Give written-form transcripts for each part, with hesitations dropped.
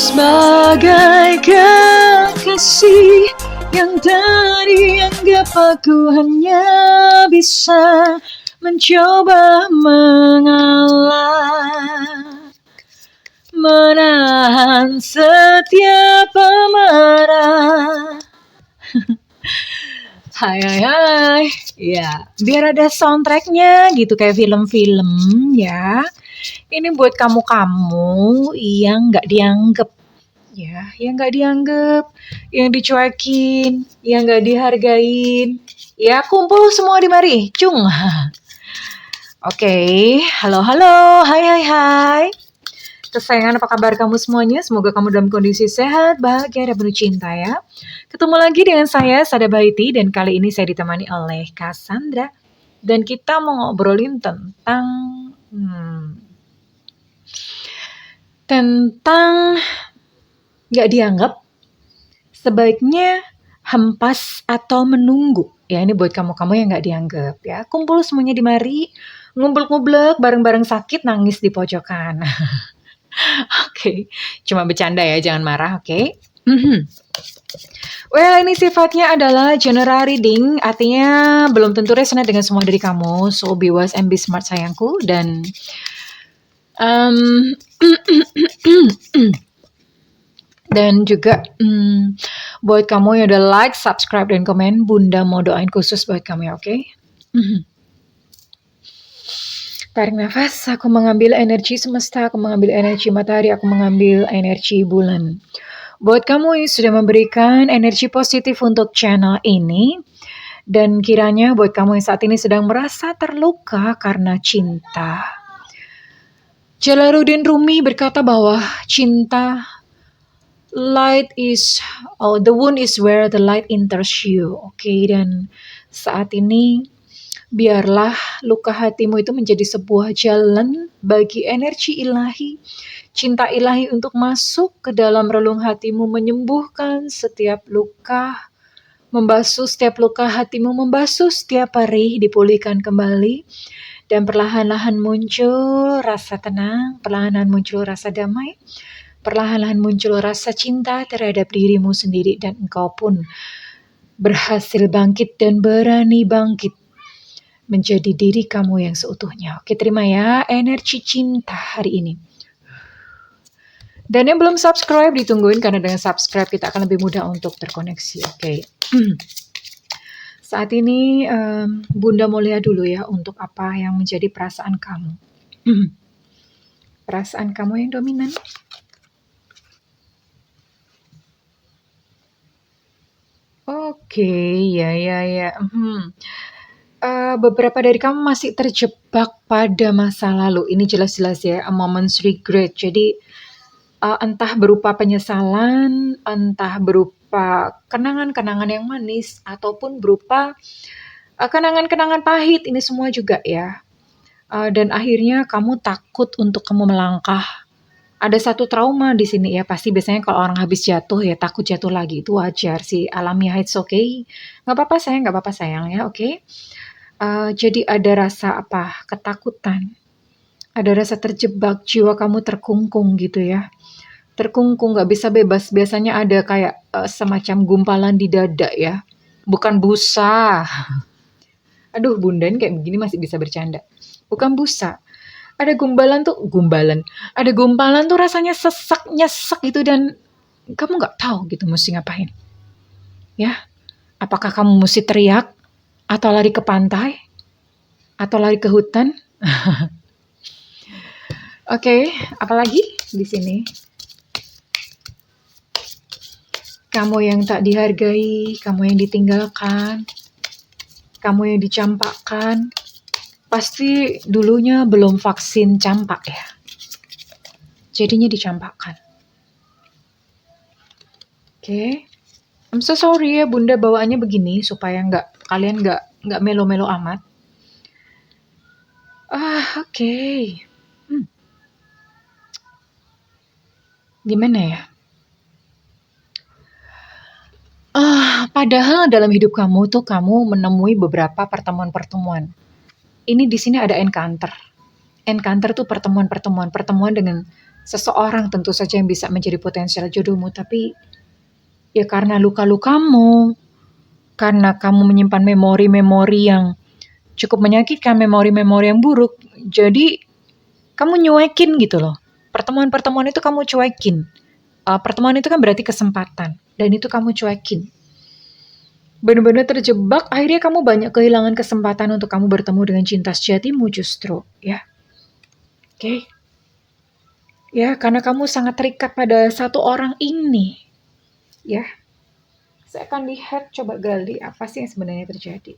Sebagai kekasih yang tadi anggap aku hanya bisa mencoba mengalah, menahan setiap amarah. Hai hai hai. Ya, biar ada soundtracknya gitu kayak film-film ya. Ini buat kamu-kamu yang gak dianggap ya, yang gak dianggap, yang dicuekin, yang gak dihargain. Ya, kumpul semua di mari. Cung. Oke, halo halo, hai hai hai. Kesayangan, apa kabar kamu semuanya? Semoga kamu dalam kondisi sehat, bahagia, dan penuh cinta ya. Ketemu lagi dengan saya, Sada Baiti, dan kali ini saya ditemani oleh Cassandra. Dan kita mau ngobrolin tentang gak dianggap, sebaiknya hempas atau menunggu. Ya, ini buat kamu-kamu yang gak dianggap ya. Kumpul semuanya di mari, ngumpul-ngublek, bareng-bareng sakit, nangis di pojokan. Oke, cuma bercanda ya, jangan marah, oke? Well, ini sifatnya adalah general reading, artinya belum tentu resonate dengan semua dari kamu. So, be wise and be smart sayangku. Dan dan juga buat kamu yang udah like, subscribe, dan komen, Bunda mau doain khusus buat kamu ya, oke? Tarik nafas, aku mengambil energi semesta, aku mengambil energi matahari, aku mengambil energi bulan. Buat kamu yang sudah memberikan energi positif untuk channel ini, dan kiranya buat kamu yang saat ini sedang merasa terluka karena cinta. Jalaluddin Rumi berkata bahwa cinta, the wound is where the light enters you. Oke, dan saat ini biarlah luka hatimu itu menjadi sebuah jalan bagi energi ilahi, cinta ilahi untuk masuk ke dalam relung hatimu, menyembuhkan setiap luka, membasuh setiap luka hatimu, membasuh setiap perih, dipulihkan kembali, dan perlahan-lahan muncul rasa tenang, perlahan-lahan muncul rasa damai, perlahan-lahan muncul rasa cinta terhadap dirimu sendiri, dan engkau pun berhasil bangkit dan berani bangkit menjadi diri kamu yang seutuhnya. Oke, terima ya energi cinta hari ini. Dan yang belum subscribe ditungguin, karena dengan subscribe kita akan lebih mudah untuk terkoneksi. Oke. Saat ini Bunda mau lihat dulu ya untuk apa yang menjadi perasaan kamu. Perasaan kamu yang dominan. Oke, ya. Beberapa dari kamu masih terjebak pada masa lalu. Ini jelas-jelas ya, a moment's regret. Jadi entah berupa penyesalan, entah berupa kenangan-kenangan yang manis, ataupun berupa kenangan-kenangan pahit. Ini semua juga ya. Dan akhirnya kamu takut untuk kamu melangkah. Ada satu trauma di sini ya, pasti biasanya kalau orang habis jatuh ya takut jatuh lagi, itu wajar sih, alamiah, it's okay. Nggak apa-apa sayang ya, oke? Jadi ada rasa ketakutan, ada rasa terjebak, jiwa kamu terkungkung gitu ya, terkungkung, nggak bisa bebas. Biasanya ada kayak semacam gumpalan di dada ya, bukan busa. Aduh, Bunda ini kayak begini masih bisa bercanda, bukan busa. Ada gumpalan, ada gumpalan tuh rasanya sesak, nyesek gitu, dan kamu nggak tahu gitu mesti ngapain. Ya, apakah kamu mesti teriak, atau lari ke pantai, atau lari ke hutan? Oke, apalagi di sini? Kamu yang tak dihargai, kamu yang ditinggalkan, kamu yang dicampakkan. Pasti dulunya belum vaksin campak ya, jadinya dicampakkan. Oke. I'm so sorry ya, Bunda bawaannya begini supaya kalian nggak melo-melo amat. Oke. Gimana ya? Padahal dalam hidup kamu tuh kamu menemui beberapa pertemuan-pertemuan. Ini di sini ada encounter. Encounter tuh pertemuan dengan seseorang tentu saja yang bisa menjadi potensial jodohmu, tapi ya karena luka-lukamu, karena kamu menyimpan memori-memori yang cukup menyakitkan, memori-memori yang buruk, jadi kamu nyuekin gitu loh. Pertemuan-pertemuan itu kamu cuekin. Pertemuan itu kan berarti kesempatan, dan itu kamu cuekin. Benar-benar terjebak, akhirnya kamu banyak kehilangan kesempatan untuk kamu bertemu dengan cinta sejatimu justru, ya. Oke. Ya, karena kamu sangat terikat pada satu orang ini, ya. Saya akan lihat, coba gali apa sih yang sebenarnya terjadi.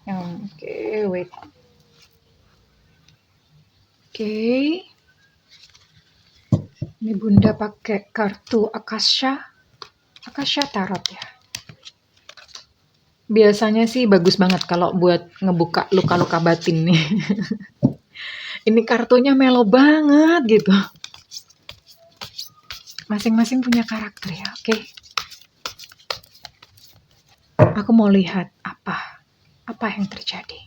Oke, wait. Oke. Ini Bunda pakai kartu Akasha Tarot ya. Biasanya sih bagus banget kalau buat ngebuka luka-luka batin nih. Ini kartunya melo banget gitu. Masing-masing punya karakter ya, oke. Aku mau lihat apa yang terjadi.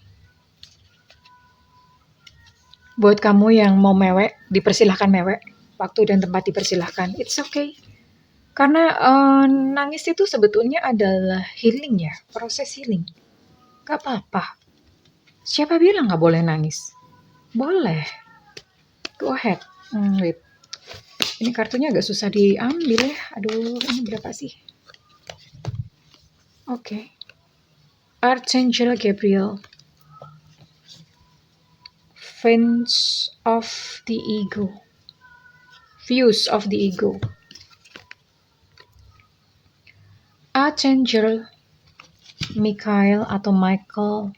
Buat kamu yang mau mewek, dipersilahkan mewek. Waktu dan tempat dipersilahkan, it's okay. Karena nangis itu sebetulnya adalah healing ya, proses healing. Gak apa-apa. Siapa bilang gak boleh nangis? Boleh. Go ahead. Wait. Ini kartunya agak susah diambil ya. Aduh, ini berapa sih? Oke. Archangel Gabriel. Fence of the Ego. Views of the Ego. Archangel Michael atau Michael.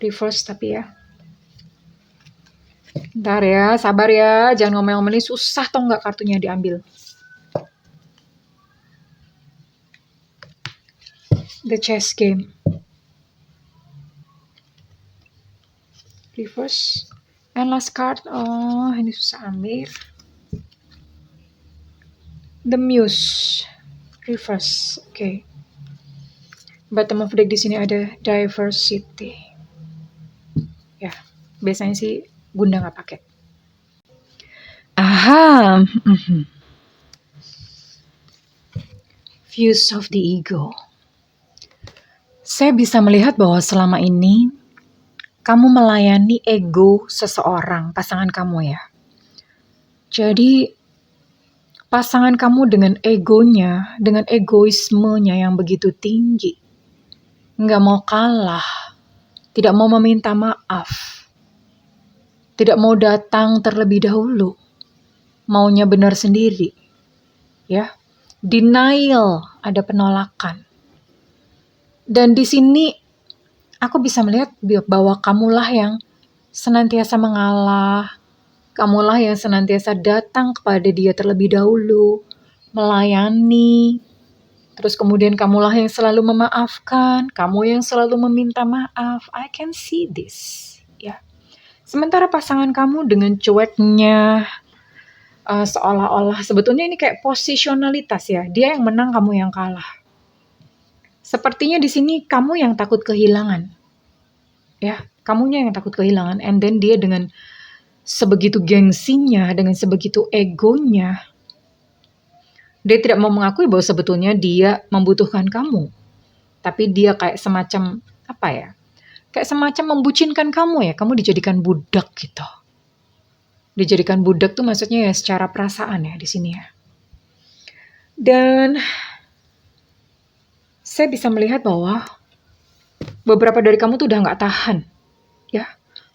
Reverse tapi ya. Bentar ya, sabar ya. Jangan ngomel-ngomel, ini susah tau nggak kartunya diambil. The chess game. Reverse. And last card. Oh, ini susah ambil. The Muse. Reverse. Oke. Bottom of deck di sini ada diversity. Ya, biasanya sih Bunda nggak pakai. Aha. Views of the Ego. Saya bisa melihat bahwa selama ini kamu melayani ego seseorang, pasangan kamu ya. Jadi pasangan kamu dengan egonya, dengan egoismenya yang begitu tinggi, nggak mau kalah, tidak mau meminta maaf, tidak mau datang terlebih dahulu, maunya benar sendiri, ya. Denial, ada penolakan. Dan di sini aku bisa melihat bahwa kamulah yang senantiasa mengalah, kamulah yang senantiasa datang kepada dia terlebih dahulu, melayani, terus kemudian kamulah yang selalu memaafkan, kamu yang selalu meminta maaf. I can see this, ya. Sementara pasangan kamu dengan cueknya, seolah-olah sebetulnya ini kayak posisionalitas ya. Dia yang menang, kamu yang kalah. Sepertinya di sini kamu yang takut kehilangan. Ya, kamunya yang takut kehilangan. And then dia dengan sebegitu gengsinya, dengan sebegitu egonya, dia tidak mau mengakui bahwa sebetulnya dia membutuhkan kamu. Tapi dia kayak semacam, apa ya, kayak semacam membucinkan kamu ya. Kamu dijadikan budak gitu. Dijadikan budak tuh maksudnya ya secara perasaan ya di sini ya. Dan saya bisa melihat bahwa beberapa dari kamu tuh udah gak tahan. Ya.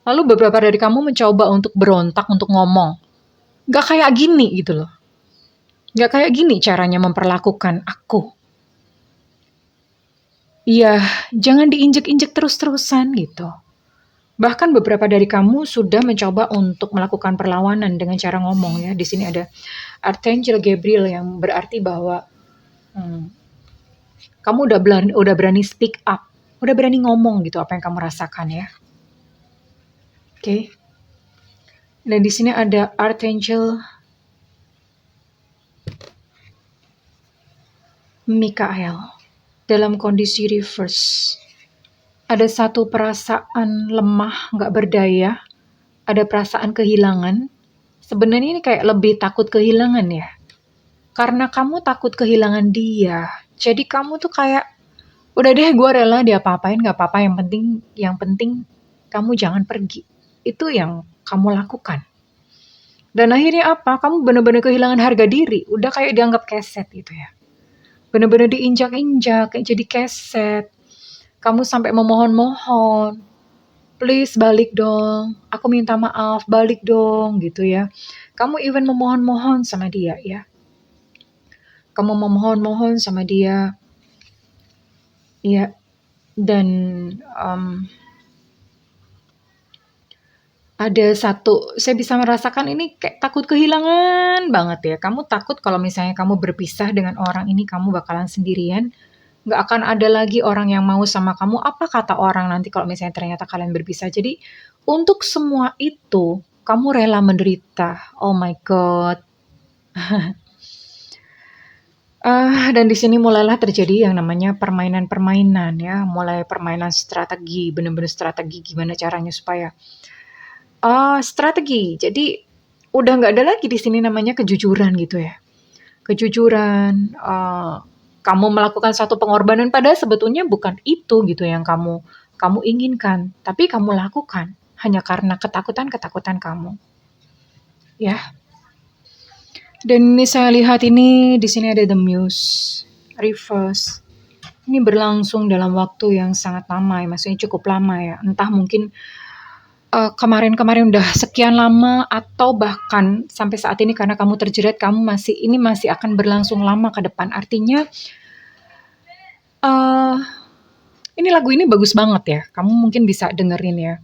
Lalu beberapa dari kamu mencoba untuk berontak, untuk ngomong. Gak kayak gini gitu loh. Gak kayak gini caranya memperlakukan aku. Iya, jangan diinjek-injek terus-terusan gitu. Bahkan beberapa dari kamu sudah mencoba untuk melakukan perlawanan dengan cara ngomong ya. Di sini ada Archangel Gabriel yang berarti bahwa kamu udah berani speak up, udah berani ngomong gitu apa yang kamu rasakan ya. Oke. Dan di sini ada Archangel Michael dalam kondisi reverse. Ada satu perasaan lemah, nggak berdaya, ada perasaan kehilangan. Sebenarnya ini kayak lebih takut kehilangan ya. Karena kamu takut kehilangan dia. Jadi kamu tuh kayak, udah deh gue rela dia apa-apain, nggak apa-apa. Yang penting kamu jangan pergi. Itu yang kamu lakukan. Dan akhirnya apa? Kamu bener-bener kehilangan harga diri. Udah kayak dianggap keset gitu ya. Bener-bener diinjak-injak, kayak jadi keset. Kamu sampai memohon-mohon, please balik dong, aku minta maaf, balik dong gitu ya. Kamu even memohon-mohon sama dia ya. Kamu memohon-mohon sama dia, ya. Dan ada satu, saya bisa merasakan ini kayak takut kehilangan banget ya. Kamu takut kalau misalnya kamu berpisah dengan orang ini, kamu bakalan sendirian. Nggak akan ada lagi orang yang mau sama kamu. Apa kata orang nanti kalau misalnya ternyata kalian berpisah. Jadi untuk semua itu, kamu rela menderita. Oh my God. Dan di sini mulailah terjadi yang namanya permainan-permainan ya. Mulai permainan strategi, bener-bener strategi gimana caranya supaya strategi. Jadi udah nggak ada lagi di sini namanya kejujuran gitu ya. Kejujuran, kamu melakukan satu pengorbanan padahal sebetulnya bukan itu gitu yang kamu inginkan, tapi kamu lakukan hanya karena ketakutan-ketakutan kamu. Ya. Dan ini saya lihat ini di sini ada the Muse reverse. Ini berlangsung dalam waktu yang sangat lama ya, maksudnya cukup lama ya. Entah mungkin kemarin-kemarin udah sekian lama atau bahkan sampai saat ini karena kamu terjerat, kamu masih akan berlangsung lama ke depan. Artinya ini lagu ini bagus banget ya. Kamu mungkin bisa dengerin ya.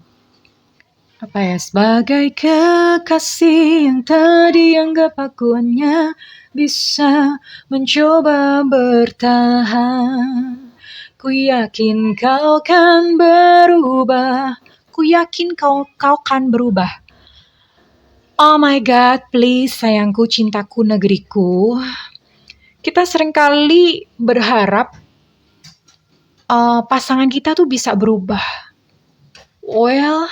Apa ya? Sebagai kekasih yang tadi anggap aku hanya bisa mencoba bertahan. Ku yakin kau kan berubah. Ku yakin kau kan berubah. Oh my God, please sayangku, cintaku, negeriku. Kita seringkali berharap pasangan kita tuh bisa berubah. Well,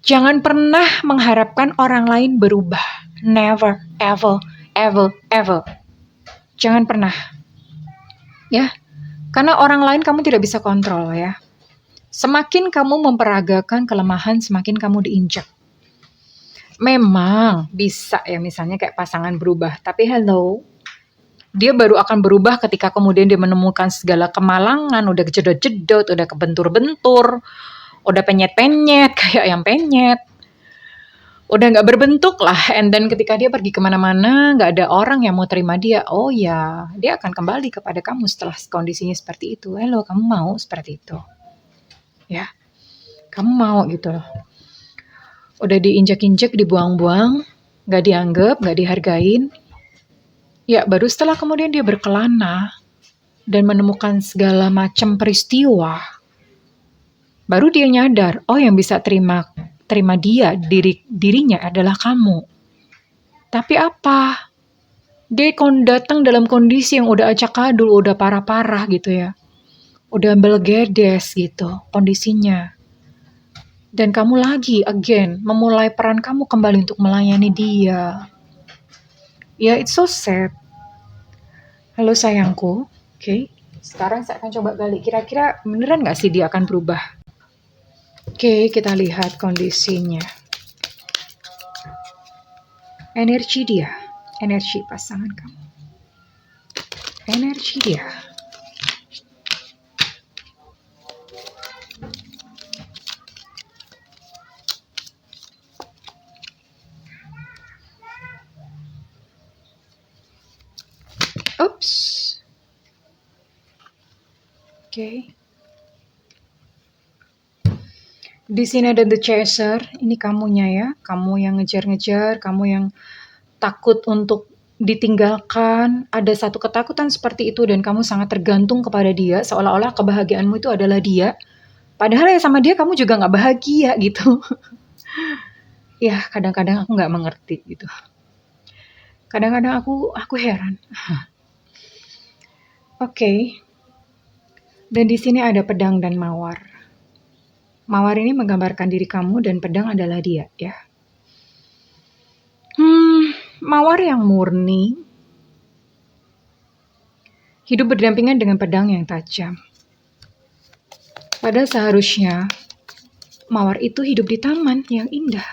jangan pernah mengharapkan orang lain berubah. Never, ever, ever, ever. Jangan pernah. Ya, karena orang lain kamu tidak bisa kontrol ya. Semakin kamu memperagakan kelemahan, semakin kamu diinjak. Memang bisa ya misalnya kayak pasangan berubah. Tapi hello, dia baru akan berubah ketika kemudian dia menemukan segala kemalangan, udah jedot-jedot, udah kebentur-bentur, udah penyet-penyet, kayak ayam penyet. Udah nggak berbentuk lah, and then ketika dia pergi kemana-mana, nggak ada orang yang mau terima dia, oh ya, dia akan kembali kepada kamu setelah kondisinya seperti itu. Hello, kamu mau seperti itu? Ya, kamu mau gitu loh. Udah diinjak-injak, dibuang-buang, nggak dianggap, nggak dihargain. Ya, baru setelah kemudian dia berkelana dan menemukan segala macam peristiwa, baru dia nyadar, oh yang bisa terima dia, dirinya adalah kamu. Tapi apa? Dia datang dalam kondisi yang udah acak-adul, udah parah-parah gitu ya. Udah belgedes gitu kondisinya. Dan kamu lagi, again, memulai peran kamu kembali untuk melayani dia. Ya, it's so sad. Halo sayangku, oke. Sekarang saya akan coba gali, kira-kira beneran gak sih dia akan berubah? Oke, kita lihat kondisinya. Energi dia, energi pasangan kamu. Energi dia. Oops. Oke. Di sini ada the chaser, ini kamunya ya, kamu yang ngejar-ngejar, kamu yang takut untuk ditinggalkan, ada satu ketakutan seperti itu dan kamu sangat tergantung kepada dia, seolah-olah kebahagiaanmu itu adalah dia. Padahal ya sama dia kamu juga nggak bahagia gitu. Ya kadang-kadang aku nggak mengerti gitu. Kadang-kadang aku heran. Oke. Dan di sini ada pedang dan mawar. Mawar ini menggambarkan diri kamu dan pedang adalah dia, ya. Mawar yang murni, hidup berdampingan dengan pedang yang tajam. Padahal seharusnya mawar itu hidup di taman yang indah,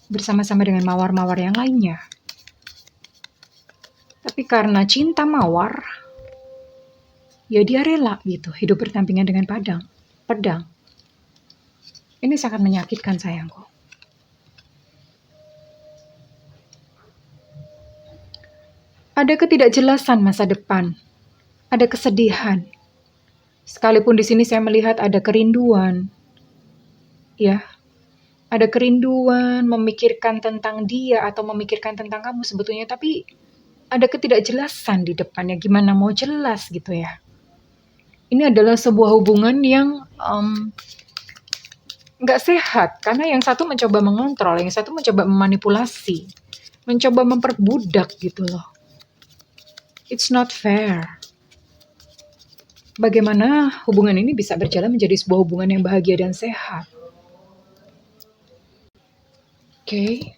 bersama-sama dengan mawar-mawar yang lainnya. Tapi karena cinta mawar, ya dia rela gitu, hidup berdampingan dengan pedang. Ini sangat menyakitkan sayangku. Ada ketidakjelasan masa depan, ada kesedihan. Sekalipun di sini saya melihat ada kerinduan, ya, ada kerinduan memikirkan tentang dia atau memikirkan tentang kamu sebetulnya, tapi ada ketidakjelasan di depannya. Gimana mau jelas gitu ya? Ini adalah sebuah hubungan yang nggak sehat, karena yang satu mencoba mengontrol, yang satu mencoba memanipulasi, mencoba memperbudak gitu loh. It's not fair. Bagaimana hubungan ini bisa berjalan menjadi sebuah hubungan yang bahagia dan sehat? Oke.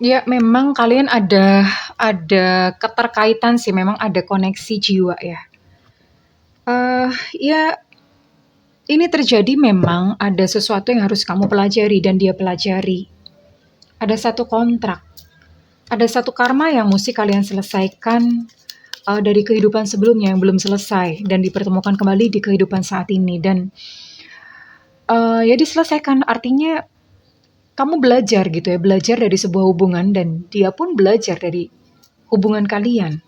Ya, memang kalian ada keterkaitan sih, memang ada koneksi jiwa ya. Ya, ini terjadi memang ada sesuatu yang harus kamu pelajari dan dia pelajari. Ada satu kontrak, ada satu karma yang mesti kalian selesaikan dari kehidupan sebelumnya yang belum selesai dan dipertemukan kembali di kehidupan saat ini. Dan ya diselesaikan, artinya kamu belajar gitu ya, belajar dari sebuah hubungan dan dia pun belajar dari hubungan kalian.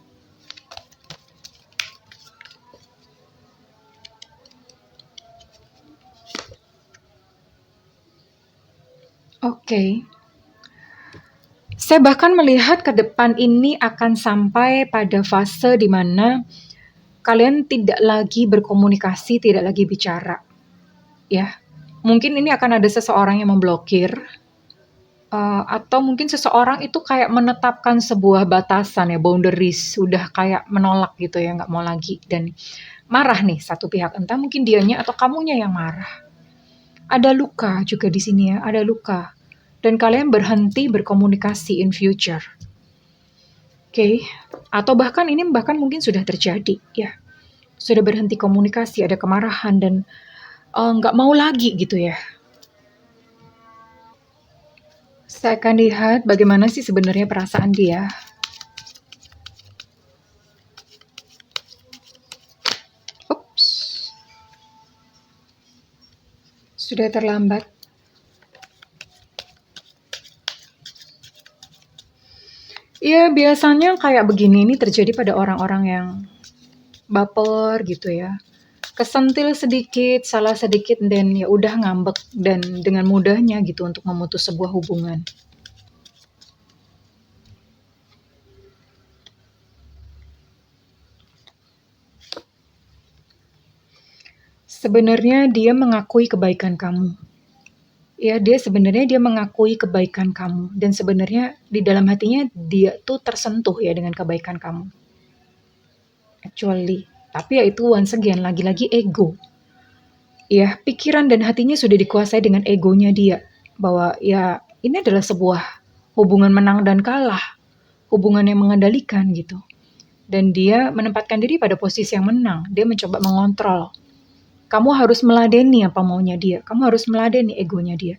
Oke. Saya bahkan melihat ke depan ini akan sampai pada fase di mana kalian tidak lagi berkomunikasi, tidak lagi bicara. Ya. Mungkin ini akan ada seseorang yang memblokir, atau mungkin seseorang itu kayak menetapkan sebuah batasan ya, boundaries, udah kayak menolak gitu ya, nggak mau lagi, dan marah nih satu pihak, entah mungkin dianya atau kamunya yang marah. Ada luka juga di sini ya, ada luka, dan kalian berhenti berkomunikasi in future. Oke. Atau bahkan ini mungkin sudah terjadi ya, sudah berhenti komunikasi, ada kemarahan dan nggak mau lagi gitu ya. Saya akan lihat bagaimana sih sebenarnya perasaan dia. Ups. Sudah terlambat. Iya, biasanya kayak begini ini terjadi pada orang-orang yang baper gitu ya. Kesentil sedikit, salah sedikit, dan ya udah ngambek dan dengan mudahnya gitu untuk memutus sebuah hubungan. Sebenarnya dia mengakui kebaikan kamu. Ya, dia mengakui kebaikan kamu dan sebenarnya di dalam hatinya dia tuh tersentuh ya dengan kebaikan kamu. Actually, tapi ya itu once again lagi-lagi ego. Ya, pikiran dan hatinya sudah dikuasai dengan egonya dia, bahwa ya ini adalah sebuah hubungan menang dan kalah, hubungan yang mengendalikan gitu. Dan dia menempatkan diri pada posisi yang menang, dia mencoba mengontrol. Kamu harus meladeni apa maunya dia, kamu harus meladeni egonya dia.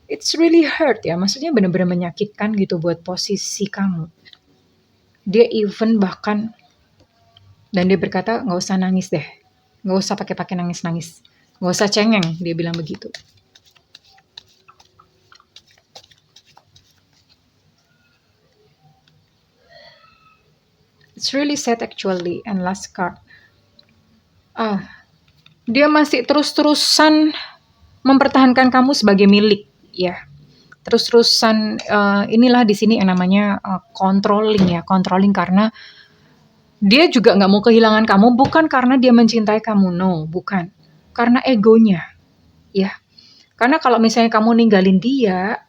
It's really hurt ya, maksudnya benar-benar menyakitkan gitu buat posisi kamu. Dia even bahkan, dan dia berkata, nggak usah nangis deh, nggak usah pakai nangis-nangis, nggak usah cengeng, dia bilang begitu. It's really sad actually. And last card, dia masih terus-terusan mempertahankan kamu sebagai milik ya. Terus-terusan inilah di sini yang namanya controlling karena dia juga nggak mau kehilangan kamu, bukan karena dia mencintai kamu, no, bukan, karena egonya ya, Karena kalau misalnya kamu ninggalin dia,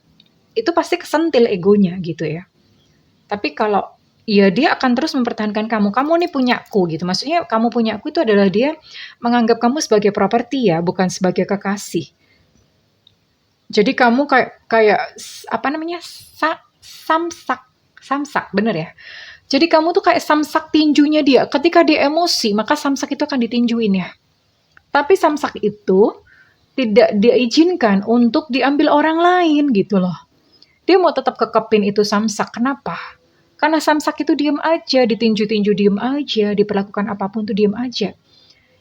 itu pasti kesentil egonya gitu ya. Tapi kalau ya dia akan terus mempertahankan kamu. Kamu nih punyaku gitu. Maksudnya kamu punyaku itu adalah dia menganggap kamu sebagai properti ya, bukan sebagai kekasih. Jadi kamu kayak kayak apa namanya? Samsak. Samsak, bener ya? Jadi kamu tuh kayak samsak tinjunya dia. Ketika dia emosi, maka samsak itu akan ditinjuin ya. Tapi samsak itu tidak diizinkan untuk diambil orang lain gitu loh. Dia mau tetap kekepin itu samsak. Kenapa? Karena samsak itu diem aja, ditinju-tinju diem aja, diperlakukan apapun tuh diem aja.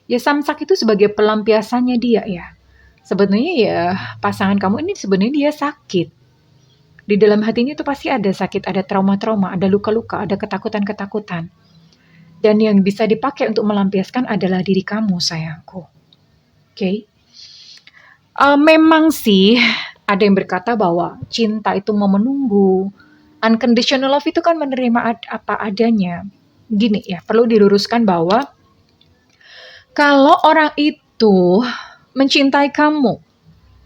Ya samsak itu sebagai pelampiasannya dia ya. Sebetulnya ya pasangan kamu ini sebenarnya dia sakit. Di dalam hatinya itu pasti ada sakit, ada trauma-trauma, ada luka-luka, ada ketakutan-ketakutan. Dan yang bisa dipakai untuk melampiaskan adalah diri kamu, sayangku. Oke? Memang sih ada yang berkata bahwa cinta itu mau menunggu. Unconditional love itu kan menerima apa adanya. Gini ya, perlu diluruskan bahwa kalau orang itu mencintai kamu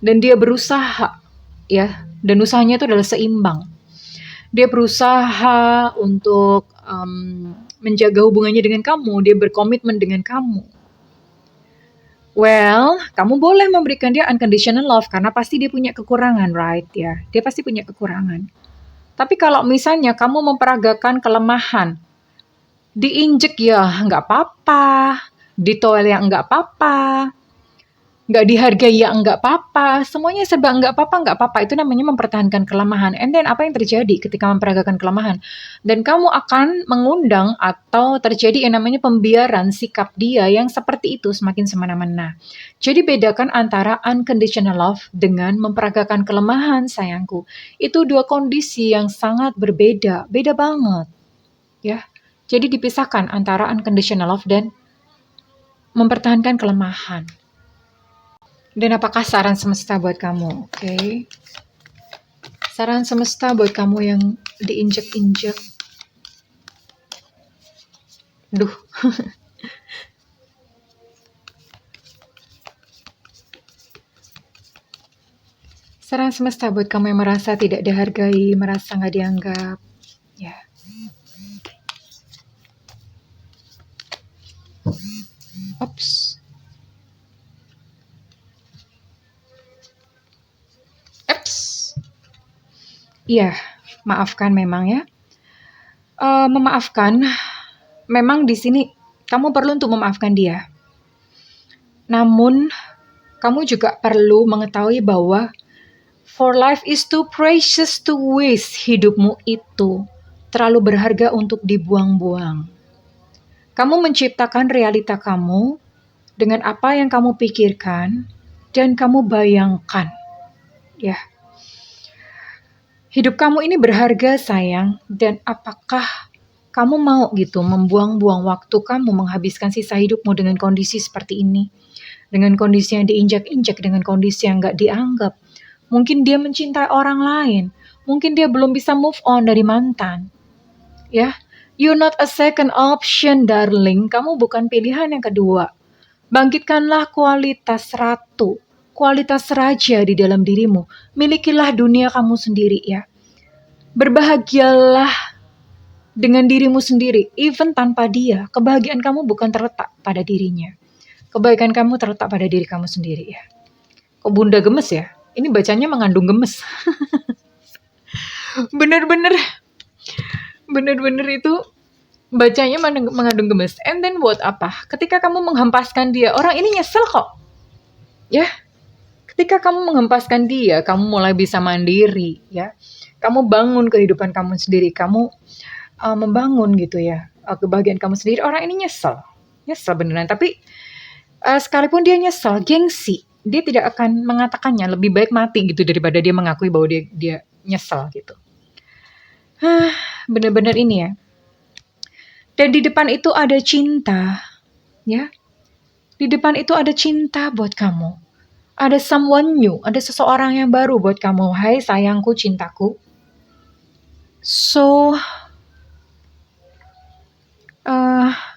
dan dia berusaha ya, dan usahanya itu adalah seimbang. Dia berusaha untuk menjaga hubungannya dengan kamu, dia berkomitmen dengan kamu. Well, kamu boleh memberikan dia unconditional love karena pasti dia punya kekurangan, right? Ya, dia pasti punya kekurangan. Tapi kalau misalnya kamu memperagakan kelemahan, diinjek ya nggak apa-apa, ditolak ya nggak apa-apa, nggak dihargai ya nggak apa-apa, semuanya serba nggak apa-apa, itu namanya mempertahankan kelemahan. And then apa yang terjadi ketika memperagakan kelemahan? Dan kamu akan mengundang atau terjadi yang namanya pembiaran sikap dia yang seperti itu semakin semena-mena. Jadi bedakan antara unconditional love dengan memperagakan kelemahan, sayangku. Itu dua kondisi yang sangat berbeda, beda banget. Ya, jadi dipisahkan antara unconditional love dan mempertahankan kelemahan. Dan apakah saran semesta buat kamu? Oke. Saran semesta buat kamu yang diinjek-injek. Duh. Saran semesta buat kamu yang merasa tidak dihargai, merasa nggak dianggap. Ya. Ops. Iya, maafkan memang ya. Memaafkan, memang di sini kamu perlu untuk memaafkan dia. Namun, kamu juga perlu mengetahui bahwa for life is too precious to waste. Hidupmu itu terlalu berharga untuk dibuang-buang. Kamu menciptakan realita kamu dengan apa yang kamu pikirkan dan kamu bayangkan. Ya. Hidup kamu ini berharga, sayang, dan apakah kamu mau gitu membuang-buang waktu kamu menghabiskan sisa hidupmu dengan kondisi seperti ini? Dengan kondisi yang diinjak-injak, dengan kondisi yang gak dianggap. Mungkin dia mencintai orang lain. Mungkin dia belum bisa move on dari mantan. Ya, you're not a second option, darling. Kamu bukan pilihan yang kedua. Bangkitkanlah kualitas ratu, kualitas raja di dalam dirimu. Milikilah dunia kamu sendiri ya. Berbahagialah dengan dirimu sendiri, even tanpa dia. Kebahagiaan kamu bukan terletak pada dirinya. Kebaikan kamu terletak pada diri kamu sendiri ya. Kok bunda gemes ya? Ini bacanya mengandung gemes. Bener-bener itu bacanya mengandung gemes. And then buat apa? Ketika kamu menghempaskan dia, orang ini nyesel kok. Ya, ketika kamu menghempaskan dia, kamu mulai bisa mandiri ya. Kamu bangun kehidupan kamu sendiri, kamu membangun gitu ya kebahagiaan kamu sendiri. Orang ini nyesel beneran. Tapi sekalipun dia nyesel, gengsi, dia tidak akan mengatakannya. Lebih baik mati gitu daripada dia mengakui bahwa dia nyesel gitu. Bener-bener ini ya. Dan di depan itu ada cinta, ya. Di depan itu ada cinta buat kamu. Ada someone new, ada seseorang yang baru buat kamu. Hai sayangku, cintaku. So,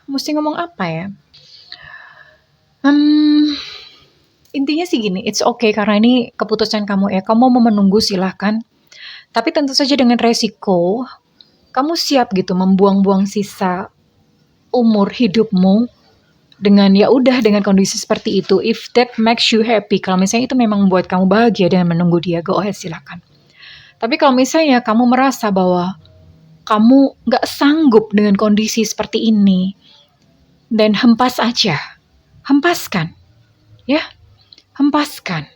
mesti ngomong apa ya? Intinya sih gini, it's okay karena ini keputusan kamu ya. Kamu mau menunggu silahkan. Tapi tentu saja dengan resiko, kamu siap gitu membuang-buang sisa umur hidupmu dengan ya udah dengan kondisi seperti itu. If that makes you happy, kalau misalnya itu memang membuat kamu bahagia dan menunggu dia, go ahead silakan. Tapi kalau misalnya kamu merasa bahwa kamu nggak sanggup dengan kondisi seperti ini, dan hempas aja, hempaskan, ya, hempaskan.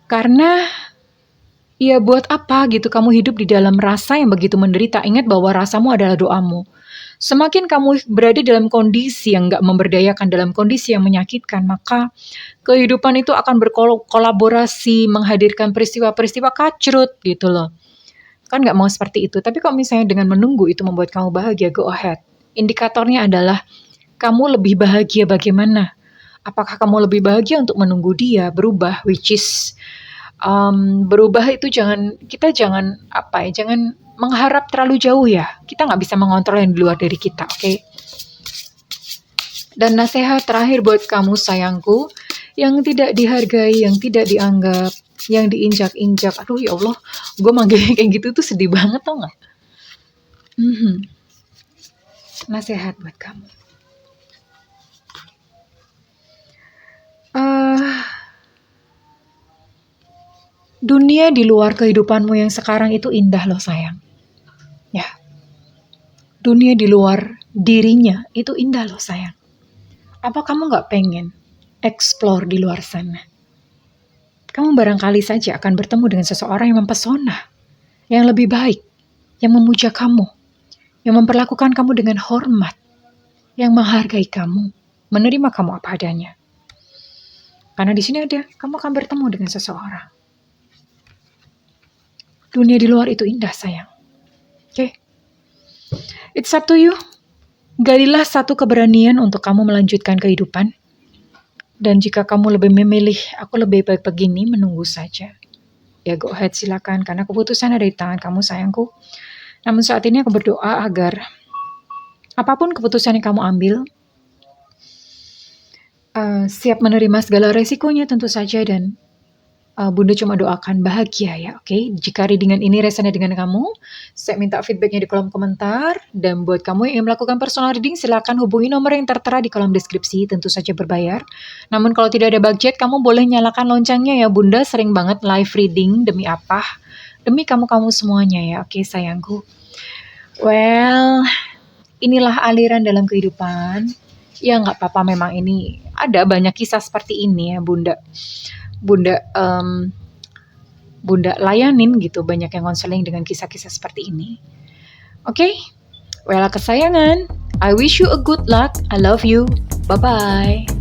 Karena ya buat apa gitu kamu hidup di dalam rasa yang begitu menderita. Ingat bahwa rasamu adalah doamu. Semakin kamu berada dalam kondisi yang gak memberdayakan, dalam kondisi yang menyakitkan, maka kehidupan itu akan berkolaborasi menghadirkan peristiwa-peristiwa kacrut gitu loh. Kan gak mau seperti itu. Tapi kalau misalnya dengan menunggu itu membuat kamu bahagia, go ahead. Indikatornya adalah kamu lebih bahagia bagaimana? Apakah kamu lebih bahagia untuk menunggu dia berubah, which is berubah itu kita jangan apa ya, jangan mengharap terlalu jauh ya. Kita nggak bisa mengontrol yang di luar dari kita, oke? Dan nasihat terakhir buat kamu sayangku, yang tidak dihargai, yang tidak dianggap, yang diinjak-injak. Aduh ya Allah, gue manggilnya kayak gitu tuh sedih banget tau nggak? Nasihat buat kamu. Dunia di luar kehidupanmu yang sekarang itu indah loh sayang. Ya. Dunia di luar dirinya itu indah loh sayang. Apa kamu gak pengen explore di luar sana? Kamu barangkali saja akan bertemu dengan seseorang yang mempesona, yang lebih baik, yang memuja kamu, yang memperlakukan kamu dengan hormat, yang menghargai kamu, menerima kamu apa adanya. Karena di sini kamu akan bertemu dengan seseorang. Dunia di luar itu indah sayang. Oke? It's up to you. Galilah satu keberanian untuk kamu melanjutkan kehidupan. Dan jika kamu lebih memilih, aku lebih baik begini, menunggu saja. Ya go ahead silakan, karena keputusan ada di tangan kamu sayangku. Namun saat ini aku berdoa agar apapun keputusan yang kamu ambil, siap menerima segala resikonya tentu saja, dan Bunda cuma doakan bahagia ya, oke? Jika readingan ini resonate dengan kamu, saya minta feedbacknya di kolom komentar. Dan buat kamu yang ingin melakukan personal reading, silakan hubungi nomor yang tertera di kolom deskripsi, tentu saja berbayar. Namun kalau tidak ada budget, kamu boleh nyalakan loncengnya ya. Bunda sering banget live reading, demi apa? Demi kamu-kamu semuanya ya, oke sayangku. Well, inilah aliran dalam kehidupan. Ya nggak apa-apa, memang ini ada banyak kisah seperti ini ya Bunda layanin gitu, banyak yang konseling dengan kisah-kisah seperti ini. Oke? Well, kesayangan, I wish you a good luck. I love you. Bye-bye.